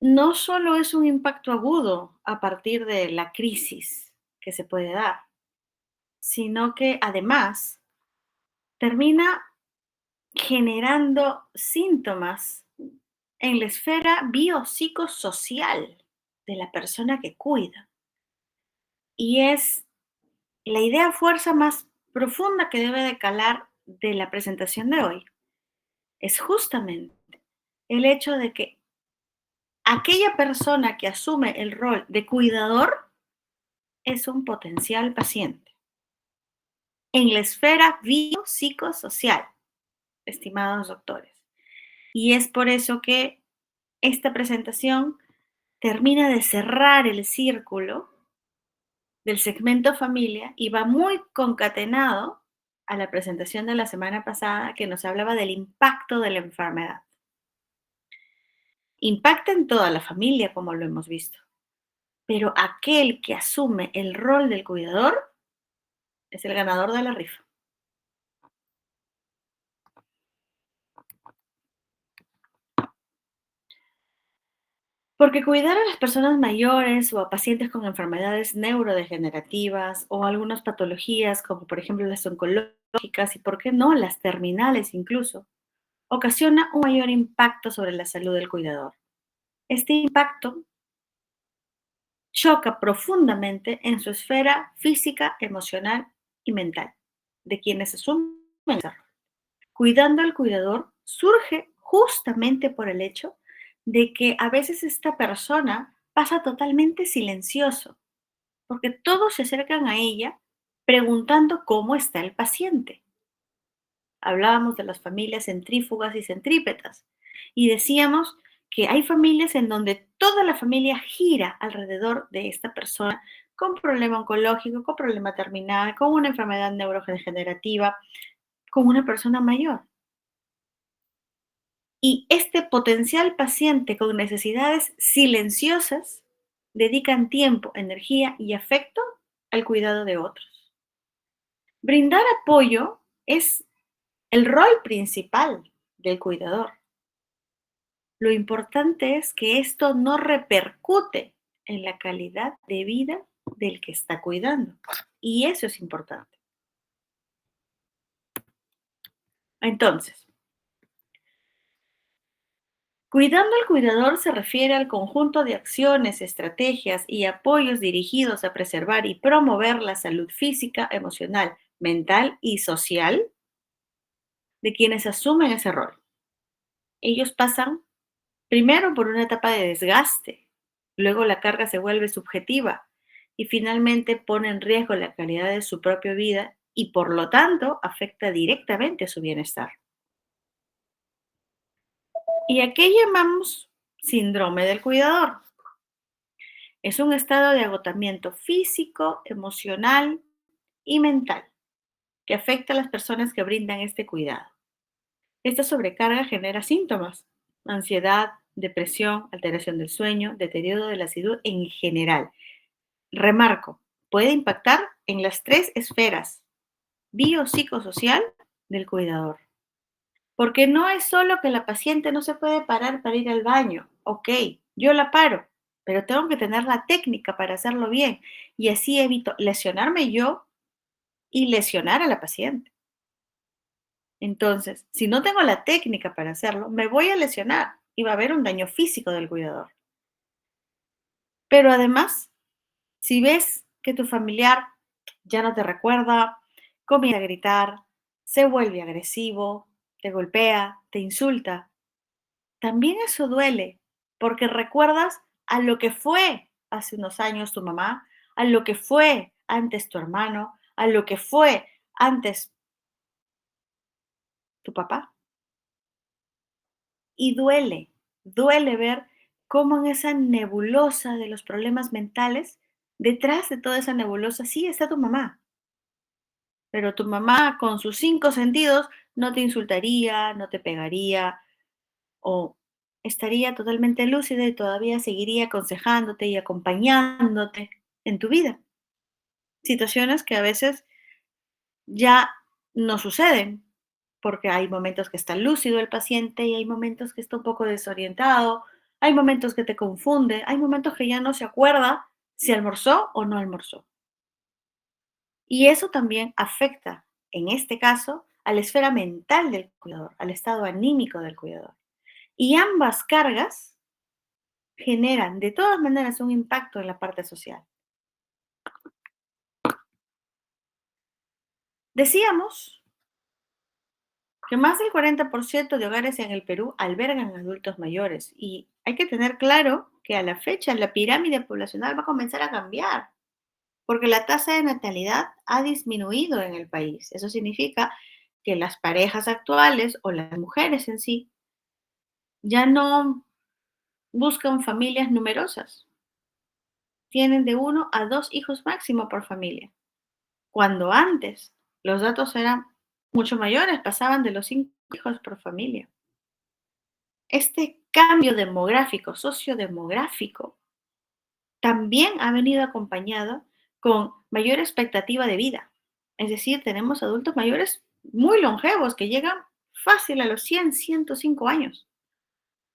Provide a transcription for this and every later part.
no solo es un impacto agudo a partir de la crisis que se puede dar, sino que además termina generando síntomas en la esfera biopsicosocial de la persona que cuida. Y es la idea fuerza más profunda que debe de calar de la presentación de hoy. Es justamente el hecho de que aquella persona que asume el rol de cuidador es un potencial paciente en la esfera biopsicosocial, estimados doctores. Y es por eso que esta presentación termina de cerrar el círculo del segmento familia y va muy concatenado a la presentación de la semana pasada que nos hablaba del impacto de la enfermedad. Impacta en toda la familia, como lo hemos visto, pero aquel que asume el rol del cuidador es el ganador de la rifa. Porque cuidar a las personas mayores o a pacientes con enfermedades neurodegenerativas o algunas patologías como por ejemplo las oncológicas y por qué no las terminales incluso, ocasiona un mayor impacto sobre la salud del cuidador. Este impacto choca profundamente en su esfera física, emocional y mental de quienes asumen ese rol. Cuidando al cuidador surge justamente por el hecho de que a veces esta persona pasa totalmente silencioso, porque todos se acercan a ella preguntando cómo está el paciente. Hablábamos de las familias centrífugas y centrípetas y decíamos que hay familias en donde toda la familia gira alrededor de esta persona con problema oncológico, con problema terminal, con una enfermedad neurodegenerativa, con una persona mayor. Y este potencial paciente con necesidades silenciosas dedican tiempo, energía y afecto al cuidado de otros. Brindar apoyo es el rol principal del cuidador. Lo importante es que esto no repercute en la calidad de vida del que está cuidando. Y eso es importante. Entonces, cuidando al cuidador se refiere al conjunto de acciones, estrategias y apoyos dirigidos a preservar y promover la salud física, emocional, mental y social de quienes asumen ese rol. Ellos pasan primero por una etapa de desgaste, luego la carga se vuelve subjetiva y finalmente pone en riesgo la calidad de su propia vida y por lo tanto afecta directamente a su bienestar. ¿Y a qué llamamos síndrome del cuidador? Es un estado de agotamiento físico, emocional y mental que afecta a las personas que brindan este cuidado. Esta sobrecarga genera síntomas: ansiedad, depresión, alteración del sueño, deterioro de la salud en general. Remarco, puede impactar en las tres esferas biopsicosocial del cuidador. Porque no es solo que la paciente no se puede parar para ir al baño. Ok, yo la paro, pero tengo que tener la técnica para hacerlo bien y así evito lesionarme yo y lesionar a la paciente. Entonces, si no tengo la técnica para hacerlo, me voy a lesionar y va a haber un daño físico del cuidador. Pero además, si ves que tu familiar ya no te recuerda, comienza a gritar, se vuelve agresivo, te golpea, te insulta, también eso duele, porque recuerdas a lo que fue hace unos años tu mamá, a lo que fue antes tu hermano, a lo que fue antes tu papá. Y duele ver cómo en esa nebulosa de los problemas mentales, detrás de toda esa nebulosa sí está tu mamá. Pero tu mamá con sus 5 sentidos no te insultaría, no te pegaría o estaría totalmente lúcida y todavía seguiría aconsejándote y acompañándote en tu vida. Situaciones que a veces ya no suceden, porque hay momentos que está lúcido el paciente y hay momentos que está un poco desorientado, hay momentos que te confunde, hay momentos que ya no se acuerda si almorzó o no almorzó. Y eso también afecta, en este caso, a la esfera mental del cuidador, al estado anímico del cuidador. Y ambas cargas generan de todas maneras un impacto en la parte social. Decíamos que más del 40% de hogares en el Perú albergan adultos mayores y hay que tener claro que a la fecha la pirámide poblacional va a comenzar a cambiar porque la tasa de natalidad ha disminuido en el país. Eso significa que las parejas actuales o las mujeres en sí ya no buscan familias numerosas, tienen de 1 a 2 hijos máximo por familia, cuando antes los datos eran mucho mayores, pasaban de los 5 hijos por familia. Este cambio demográfico, sociodemográfico, también ha venido acompañado con mayor expectativa de vida. Es decir, tenemos adultos mayores muy longevos que llegan fácil a los 100, 105 años,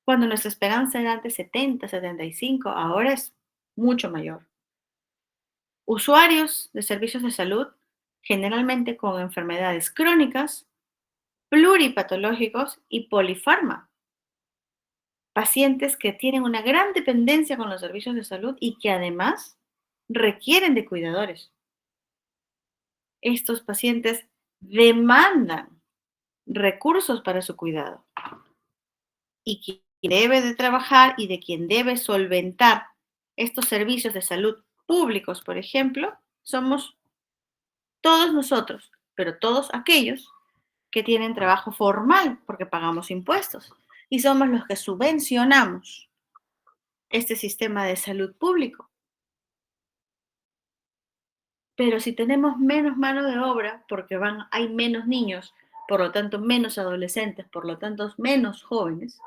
cuando nuestra esperanza era antes 70, 75, ahora es mucho mayor. Usuarios de servicios de salud, generalmente con enfermedades crónicas, pluripatológicos y polifarma. Pacientes que tienen una gran dependencia con los servicios de salud y que además requieren de cuidadores. Estos pacientes demandan recursos para su cuidado y quien debe de trabajar y de quien debe solventar estos servicios de salud públicos, por ejemplo, somos todos nosotros, pero todos aquellos que tienen trabajo formal porque pagamos impuestos y somos los que subvencionamos este sistema de salud público. Pero si tenemos menos mano de obra, porque hay menos niños, por lo tanto menos adolescentes, por lo tanto menos jóvenes,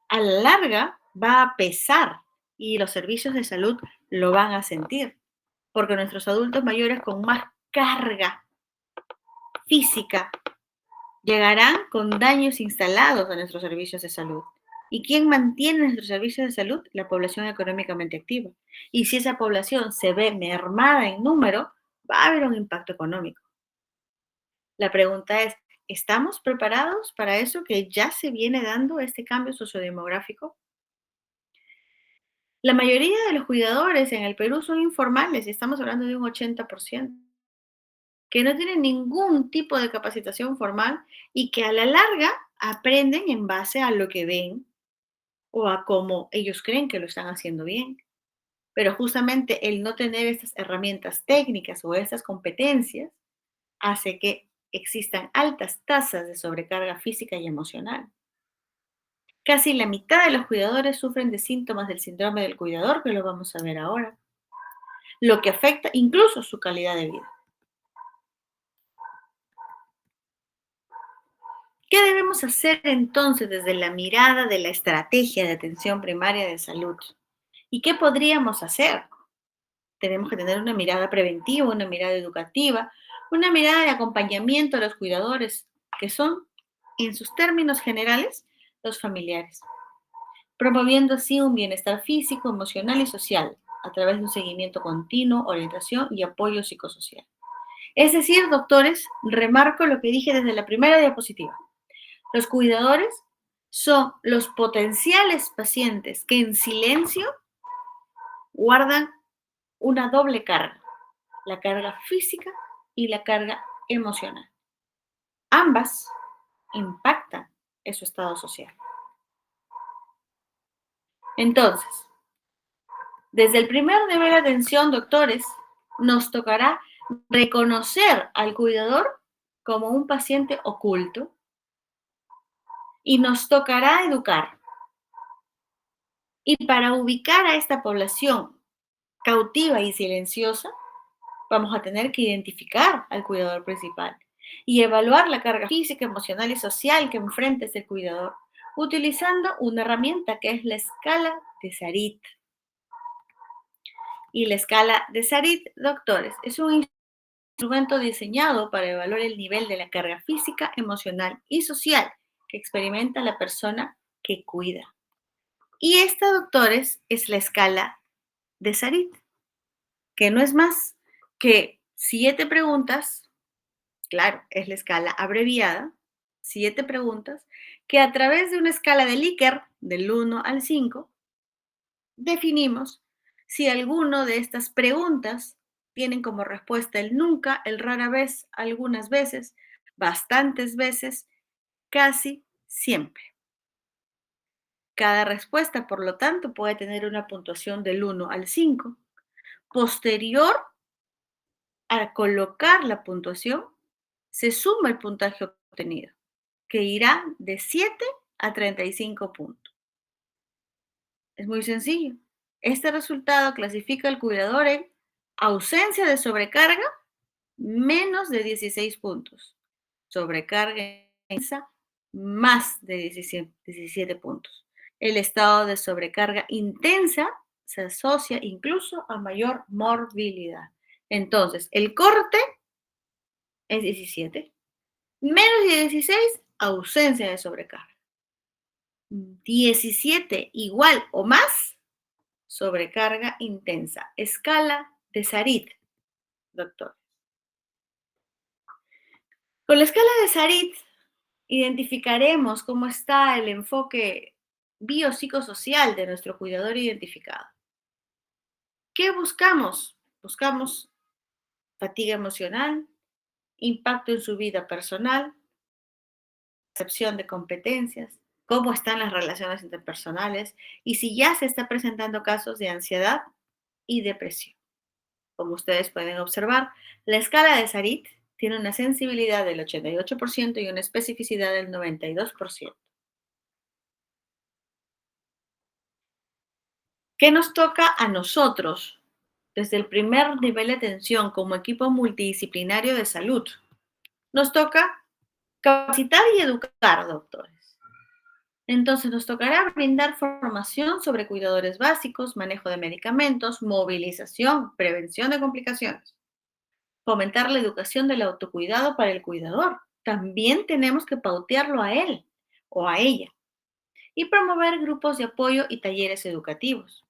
a la larga va a pesar y los servicios de salud lo van a sentir, porque nuestros adultos mayores con más carga física llegarán con daños instalados a nuestros servicios de salud. ¿Y quién mantiene nuestros servicios de salud? La población económicamente activa. Y si esa población se ve mermada en número, va a haber un impacto económico. La pregunta es, ¿estamos preparados para eso que ya se viene dando, este cambio sociodemográfico? La mayoría de los cuidadores en el Perú son informales y estamos hablando de un 80%, que no tienen ningún tipo de capacitación formal y que a la larga aprenden en base a lo que ven o a cómo ellos creen que lo están haciendo bien. Pero justamente el no tener estas herramientas técnicas o estas competencias hace que existan altas tasas de sobrecarga física y emocional. Casi la mitad de los cuidadores sufren de síntomas del síndrome del cuidador, que lo vamos a ver ahora, lo que afecta incluso su calidad de vida. ¿Qué debemos hacer entonces desde la mirada de la estrategia de atención primaria de salud? ¿Y qué podríamos hacer? Tenemos que tener una mirada preventiva, una mirada educativa, una mirada de acompañamiento a los cuidadores, que son, en sus términos generales, los familiares, promoviendo así un bienestar físico, emocional y social a través de un seguimiento continuo, orientación y apoyo psicosocial. Es decir, doctores, remarco lo que dije desde la primera diapositiva. Los cuidadores son los potenciales pacientes que en silencio guardan una doble carga, la carga física y la carga emocional. Ambas impactan en su estado social. Entonces, desde el primer nivel de atención, doctores, nos tocará reconocer al cuidador como un paciente oculto y nos tocará educar. Y para ubicar a esta población cautiva y silenciosa, vamos a tener que identificar al cuidador principal y evaluar la carga física, emocional y social que enfrenta este cuidador, utilizando una herramienta que es la escala de Sarit. Y la escala de Sarit, doctores, es un instrumento diseñado para evaluar el nivel de la carga física, emocional y social que experimenta la persona que cuida. Y esta, doctores, es la escala de Sarit, que no es más que 7 preguntas, claro, es la escala abreviada, 7 preguntas, que a través de una escala de Likert, del 1 al 5, definimos si alguno de estas preguntas tienen como respuesta el nunca, el rara vez, algunas veces, bastantes veces, casi siempre. Cada respuesta, por lo tanto, puede tener una puntuación del 1 al 5. Posterior a colocar la puntuación, se suma el puntaje obtenido, que irá de 7 a 35 puntos. Es muy sencillo. Este resultado clasifica al cuidador en ausencia de sobrecarga, menos de 16 puntos. Sobrecarga intensa, más de 17 puntos. El estado de sobrecarga intensa se asocia incluso a mayor morbilidad. Entonces, el corte es 17. Menos de 16, ausencia de sobrecarga. 17 igual o más, sobrecarga intensa. Escala de Sarit, doctor. Con la escala de Sarit identificaremos cómo está el enfoque biopsicosocial de nuestro cuidador identificado. ¿Qué buscamos? Buscamos fatiga emocional, impacto en su vida personal, percepción de competencias, cómo están las relaciones interpersonales y si ya se está presentando casos de ansiedad y depresión. Como ustedes pueden observar, la escala de Sarit tiene una sensibilidad del 88% y una especificidad del 92%. ¿Qué nos toca a nosotros desde el primer nivel de atención como equipo multidisciplinario de salud? Nos toca capacitar y educar, doctores. Entonces nos tocará brindar formación sobre cuidadores básicos, manejo de medicamentos, movilización, prevención de complicaciones. Fomentar la educación del autocuidado para el cuidador. También tenemos que pautearlo a él o a ella. Y promover grupos de apoyo y talleres educativos.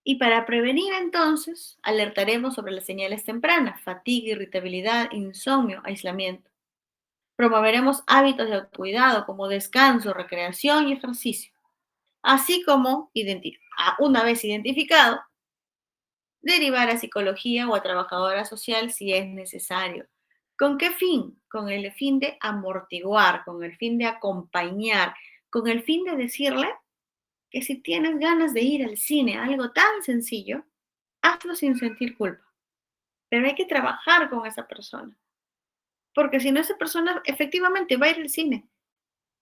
Y para prevenir entonces, alertaremos sobre las señales tempranas, fatiga, irritabilidad, insomnio, aislamiento. Promoveremos hábitos de autocuidado como descanso, recreación y ejercicio, así como, una vez identificado, derivar a psicología o a trabajadora social si es necesario. ¿Con qué fin? Con el fin de amortiguar, con el fin de acompañar, con el fin de decirle que si tienes ganas de ir al cine, algo tan sencillo, hazlo sin sentir culpa. Pero hay que trabajar con esa persona, porque si no, esa persona efectivamente va a ir al cine,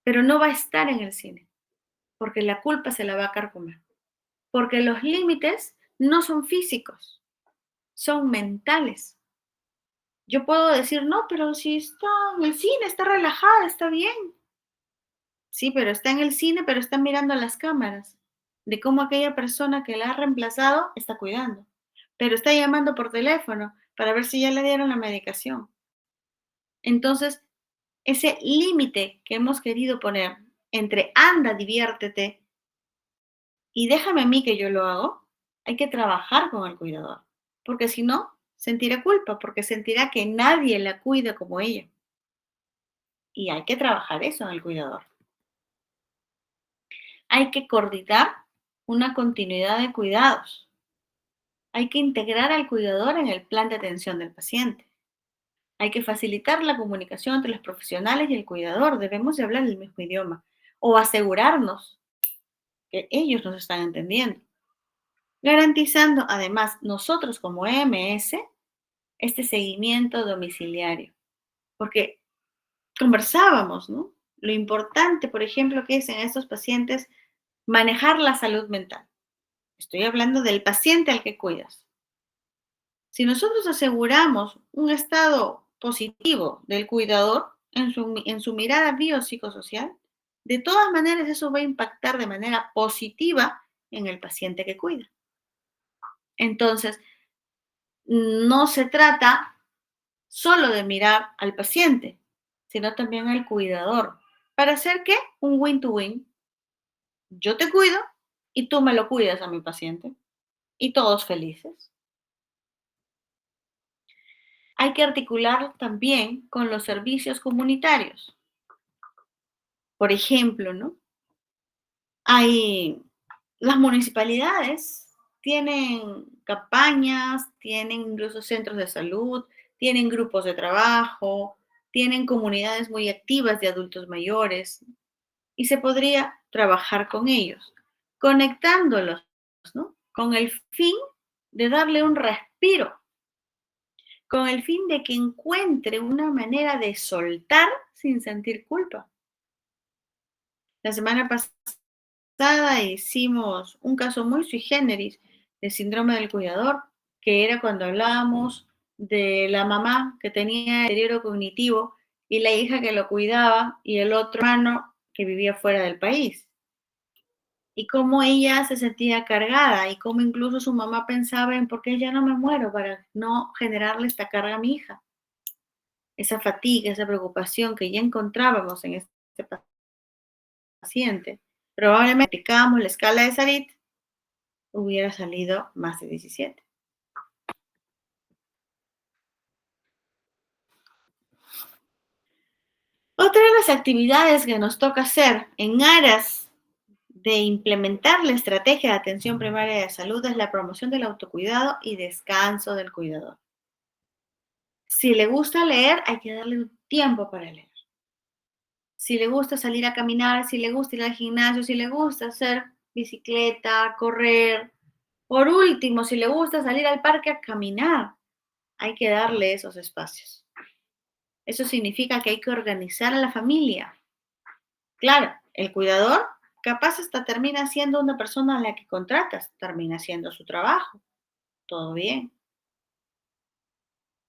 pero no va a estar en el cine, porque la culpa se la va a carcomer. Porque los límites no son físicos, son mentales. Yo puedo decir, no, pero si está en el cine, está relajada, está bien. Sí, pero está en el cine, pero está mirando a las cámaras de cómo aquella persona que la ha reemplazado está cuidando. Pero está llamando por teléfono para ver si ya le dieron la medicación. Entonces, ese límite que hemos querido poner entre anda, diviértete y déjame a mí que yo lo hago, hay que trabajar con el cuidador, porque si no, sentirá culpa, porque sentirá que nadie la cuida como ella. Y hay que trabajar eso en el cuidador. Hay que coordinar una continuidad de cuidados. Hay que integrar al cuidador en el plan de atención del paciente. Hay que facilitar la comunicación entre los profesionales y el cuidador. Debemos de hablar el mismo idioma o asegurarnos que ellos nos están entendiendo. Garantizando además nosotros como EMS este seguimiento domiciliario. Porque conversábamos, ¿no? Lo importante, por ejemplo, que es en estos pacientes manejar la salud mental. Estoy hablando del paciente al que cuidas. Si nosotros aseguramos un estado positivo del cuidador en su mirada biopsicosocial, de todas maneras eso va a impactar de manera positiva en el paciente que cuida. Entonces, no se trata solo de mirar al paciente, sino también al cuidador. ¿Para hacer qué? Un win-to-win. Yo te cuido y tú me lo cuidas a mi paciente. Y todos felices. Hay que articular también con los servicios comunitarios. Por ejemplo, ¿no? Hay las municipalidades tienen campañas, tienen incluso centros de salud, tienen grupos de trabajo, tienen comunidades muy activas de adultos mayores y se podría trabajar con ellos, conectándolos, ¿no? Con el fin de darle un respiro, con el fin de que encuentre una manera de soltar sin sentir culpa. La semana pasada hicimos un caso muy sui generis de síndrome del cuidador, que era cuando hablábamos de la mamá que tenía deterioro cognitivo y la hija que lo cuidaba y el otro hermano que vivía fuera del país. Y cómo ella se sentía cargada y cómo incluso su mamá pensaba en por qué ya no me muero para no generarle esta carga a mi hija. Esa fatiga, esa preocupación que ya encontrábamos en este paciente. Probablemente aplicábamos la escala de Sarit, hubiera salido más de 17. Otra de las actividades que nos toca hacer en aras de implementar la estrategia de atención primaria de salud es la promoción del autocuidado y descanso del cuidador. Si le gusta leer, hay que darle un tiempo para leer. Si le gusta salir a caminar, si le gusta ir al gimnasio, si le gusta hacer bicicleta, correr. Por último, si le gusta salir al parque a caminar, hay que darle esos espacios. Eso significa que hay que organizar a la familia. Claro, el cuidador capaz hasta termina siendo una persona a la que contratas, termina haciendo su trabajo, todo bien.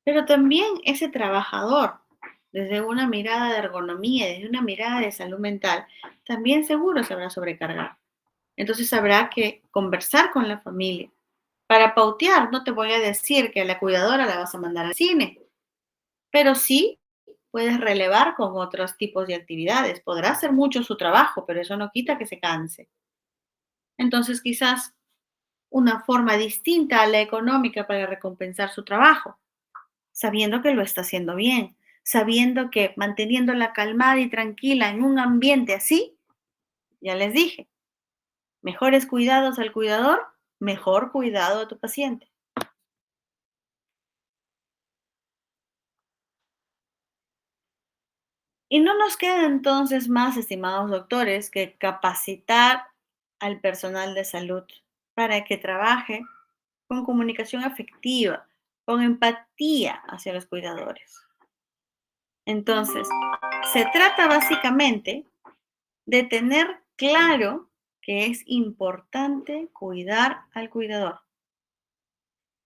Pero también ese trabajador, desde una mirada de ergonomía, desde una mirada de salud mental, también seguro se habrá sobrecargado. Entonces habrá que conversar con la familia. Para pautear, no te voy a decir que a la cuidadora la vas a mandar al cine, pero sí puedes relevar con otros tipos de actividades. Podrá hacer mucho su trabajo, pero eso no quita que se canse. Entonces, quizás una forma distinta a la económica para recompensar su trabajo, sabiendo que lo está haciendo bien, sabiendo que manteniéndola calmada y tranquila en un ambiente así, ya les dije, mejores cuidados al cuidador, mejor cuidado a tu paciente. Y no nos queda entonces más, estimados doctores, que capacitar al personal de salud para que trabaje con comunicación afectiva, con empatía hacia los cuidadores. Entonces, se trata básicamente de tener claro que es importante cuidar al cuidador.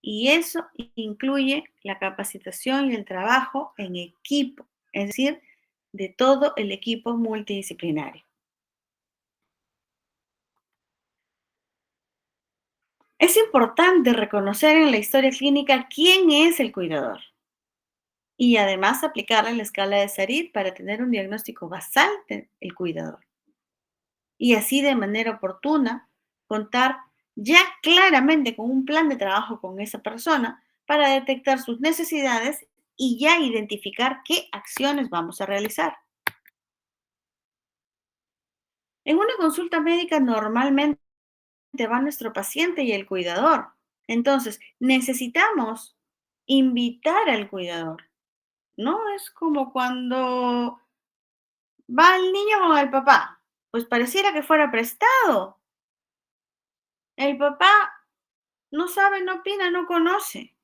Y eso incluye la capacitación y el trabajo en equipo, es decir, de todo el equipo multidisciplinario. Es importante reconocer en la historia clínica quién es el cuidador y además aplicarle la escala de Sarit para tener un diagnóstico basal del cuidador. Y así de manera oportuna contar ya claramente con un plan de trabajo con esa persona para detectar sus necesidades y ya identificar qué acciones vamos a realizar. En una consulta médica normalmente va nuestro paciente y el cuidador. Entonces, necesitamos invitar al cuidador. No es como cuando va el niño con el papá, pues pareciera que fuera prestado. El papá no sabe, no opina, no conoce.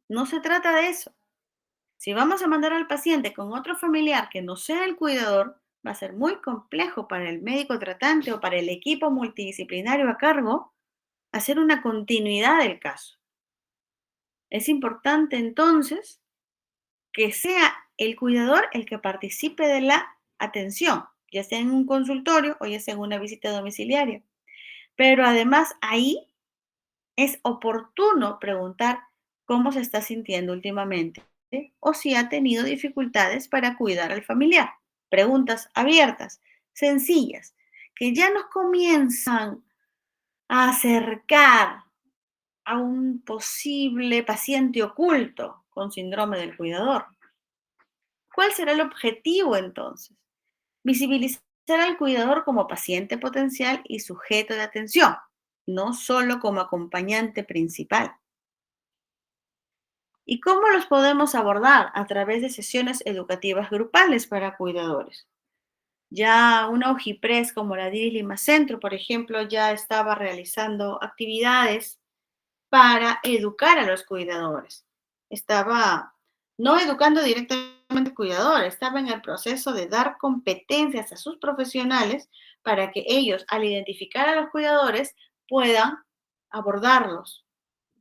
No se trata de eso. Si vamos a mandar al paciente con otro familiar que no sea el cuidador, va a ser muy complejo para el médico tratante o para el equipo multidisciplinario a cargo hacer una continuidad del caso. Es importante entonces que sea el cuidador el que participe de la atención, ya sea en un consultorio o ya sea en una visita domiciliaria. Pero además ahí es oportuno preguntar cómo se está sintiendo últimamente o si ha tenido dificultades para cuidar al familiar. preguntas abiertas, sencillas, que ya nos comienzan a acercar a un posible paciente oculto con síndrome del cuidador. ¿Cuál será el objetivo entonces? Visibilizar al cuidador como paciente potencial y sujeto de atención, no solo como acompañante principal. ¿Y cómo los podemos abordar? A través de sesiones educativas grupales para cuidadores. Ya una OJIPRES como la DIRIS Lima Centro, por ejemplo, ya estaba realizando actividades para educar a los cuidadores. Estaba no educando directamente al cuidador, estaba en el proceso de dar competencias a sus profesionales para que ellos, al identificar a los cuidadores, puedan abordarlos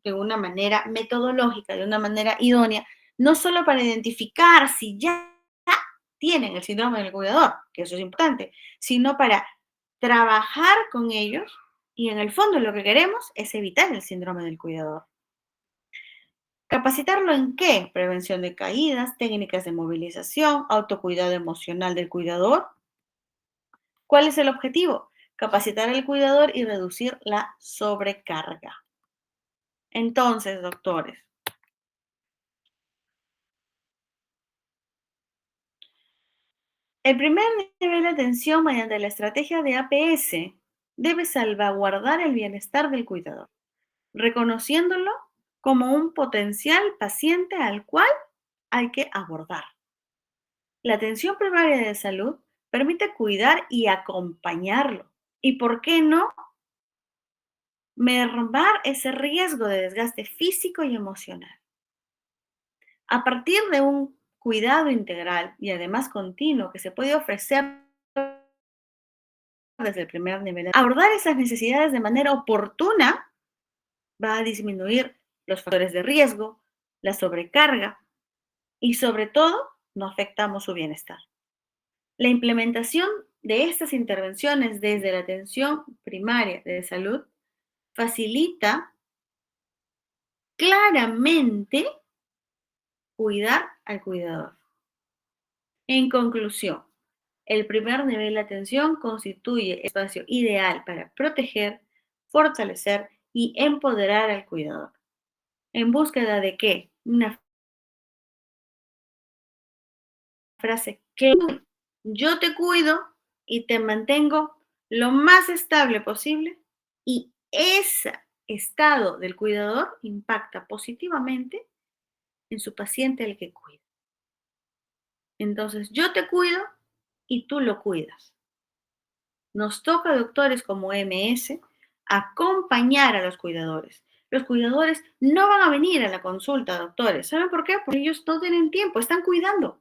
de una manera metodológica, de una manera idónea, no solo para identificar si ya tienen el síndrome del cuidador, que eso es importante, sino para trabajar con ellos y en el fondo lo que queremos es evitar el síndrome del cuidador. ¿Capacitarlo en qué? Prevención de caídas, técnicas de movilización, autocuidado emocional del cuidador. ¿Cuál es el objetivo? Capacitar al cuidador y reducir la sobrecarga. Entonces, doctores, el primer nivel de atención mediante la estrategia de APS debe salvaguardar el bienestar del cuidador, reconociéndolo como un potencial paciente al cual hay que abordar. La atención primaria de salud permite cuidar y acompañarlo. ¿Y por qué no mermar ese riesgo de desgaste físico y emocional? A partir de un cuidado integral y además continuo que se puede ofrecer desde el primer nivel, abordar esas necesidades de manera oportuna va a disminuir los factores de riesgo, la sobrecarga y sobre todo no afectamos su bienestar. La implementación de estas intervenciones desde la atención primaria de salud facilita claramente cuidar al cuidador. En conclusión, el primer nivel de atención constituye espacio ideal para proteger, fortalecer y empoderar al cuidador. ¿En búsqueda de qué? Una frase que yo te cuido y te mantengo lo más estable posible y ese estado del cuidador impacta positivamente en su paciente al que cuida. Entonces, yo te cuido y tú lo cuidas. Nos toca, doctores como MS, acompañar a los cuidadores. Los cuidadores no van a venir a la consulta, doctores. ¿Saben por qué? Porque ellos no tienen tiempo, están cuidando.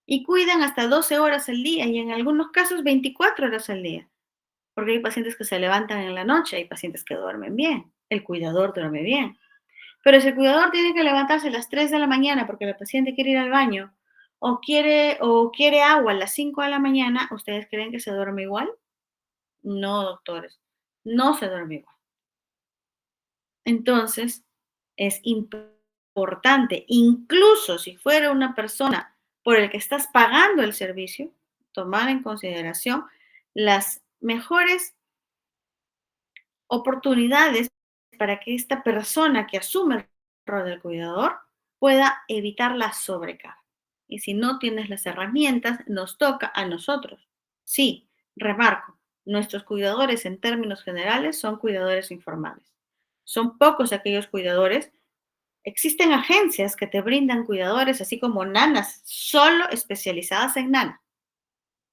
Y cuidan hasta 12 horas al día y en algunos casos 24 horas al día. Porque hay pacientes que se levantan en la noche, hay pacientes que duermen bien, el cuidador duerme bien. Pero si el cuidador tiene que levantarse a las 3 de la mañana porque la paciente quiere ir al baño o quiere agua a las 5 de la mañana, ¿ustedes creen que se duerme igual? No, doctores, no se duerme igual. Entonces, es importante, incluso si fuera una persona por el que estás pagando el servicio, tomar en consideración las mejores oportunidades para que esta persona que asume el rol del cuidador pueda evitar la sobrecarga. Y si no tienes las herramientas, nos toca a nosotros. Sí, remarco, nuestros cuidadores en términos generales son cuidadores informales. Son pocos aquellos cuidadores. Existen agencias que te brindan cuidadores, así como nanas, solo especializadas en nana.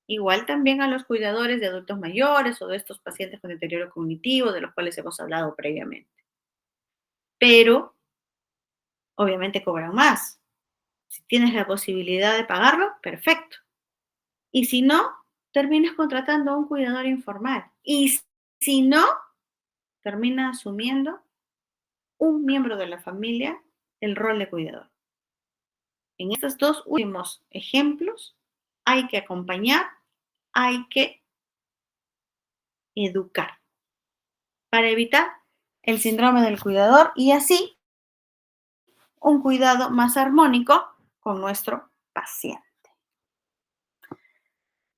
Igual también a los cuidadores de adultos mayores o de estos pacientes con deterioro cognitivo, de los cuales hemos hablado previamente. Pero, obviamente, cobran más. Si tienes la posibilidad de pagarlo, perfecto. Y si no, terminas contratando a un cuidador informal. Y si no, termina asumiendo un miembro de la familia el rol de cuidador. En estos dos últimos ejemplos, hay que acompañar, hay que educar para evitar el síndrome del cuidador y así un cuidado más armónico con nuestro paciente.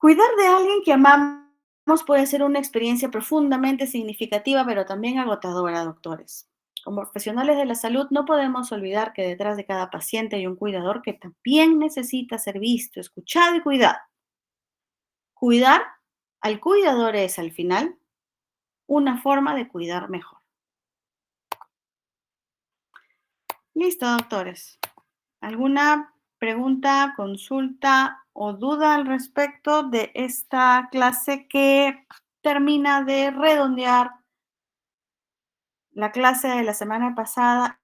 Cuidar de alguien que amamos puede ser una experiencia profundamente significativa, pero también agotadora, doctores. Como profesionales de la salud, no podemos olvidar que detrás de cada paciente hay un cuidador que también necesita ser visto, escuchado y cuidado. Cuidar al cuidador es, al final, una forma de cuidar mejor. Listo, doctores. ¿Alguna pregunta, consulta o duda al respecto de esta clase que termina de redondear la clase de la semana pasada?